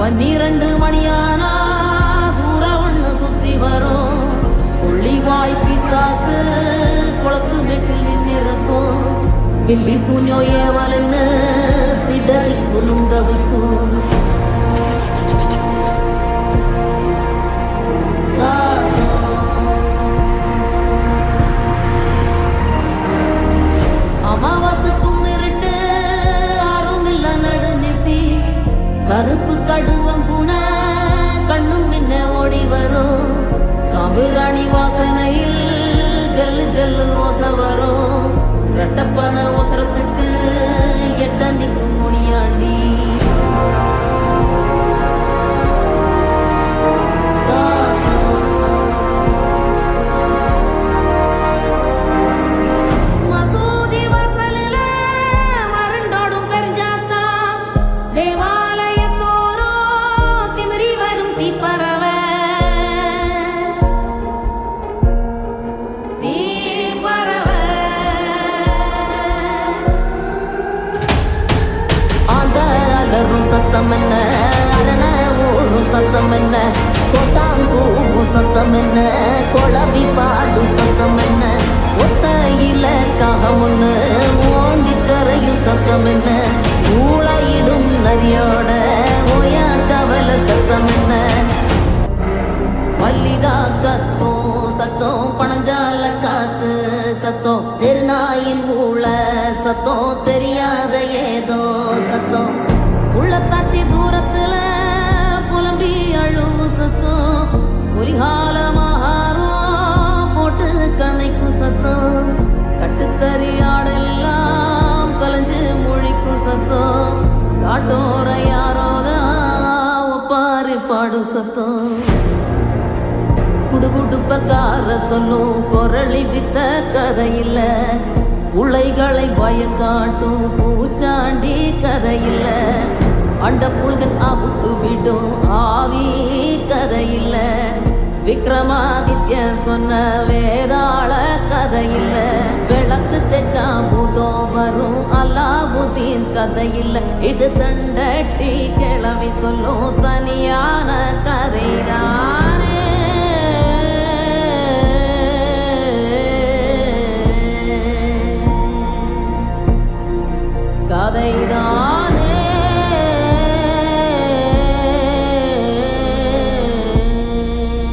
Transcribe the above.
12 மணியானா சூற ஒண்ணு சுத்தி வரும். புள்ளிவாய் பிசாசு குளத்து வீட்டில் நின்னிருக்கும். பில்லி சூன்யோ ஏவலுன்னு பிடரி குலுங்க வைக்கும். அமாவாசைக்கும் இருட்டு ஆறும் இல்ல நடுநிசி. கருப்பு கடுவம் பூனை கண்ணும் மின்ன ஓடி வரும். சாம்புராணி வாசனையில் ஜல்லு ஜல்லு ஓசை வரும். ரெட்டப்பன ஒசரத்துக்கு எட்ட நிற்கும் முனியாண்டி. மசூதி வாசலில மரண்டோடும் பெருஞ்சாத்தா. தேவாலயத்தோறும் திமிரி வரும் தீப்பறவை. சத்தம் என்ன அரண ஊரும் சத்தம் என்ன கொட்டாங்கூவும் சத்தம் என்ன கொளவி பாடும் சத்தம் என்ன ஒத்தையில காகமுன்னு ஓங்கி கரையும் சத்தம் என்ன ஊழையிடும் நரியோட ஓயா கவலை சத்தம் என்ன பல்லிதா கத்தோம் சத்தம் பணஞ்சால காத்து சத்தம் திருநாயின் ஊழ சத்தம் தெரியாத ஏதோ சத்தம் உள்ளத்தாச்சி தூரத்துல புலம்பி அழுவு சத்தம் பொறிகாலமாகாரம் போட்டு கண்ணைக்கும் சத்தம் கட்டுத்தறியாடெல்லாம் கலைஞ்சு மொழிக்கும் சத்தம் காட்டோர யாரோதான் ஒப்பாரி பாடும் சத்தம் குடுகுடுப்பக்கார சொல்லும் குரளி வித்த கதையில்ல புள்ளைகளை பயங்காட்டும் பூச்சாண்டி கதையில்ல அண்ட புழுகன் ஆபுத்து விடும் ஆவி கதையில்ல விக்ரமாதித்ய சொன்ன வேதாள கதையில்ல விளக்கு தெச்சா பூதம் வரும் அல்லாவுதீன் கதையில்ல இது தண்டட்டி கிளவி சொல்லும் தனியான கதைதான்.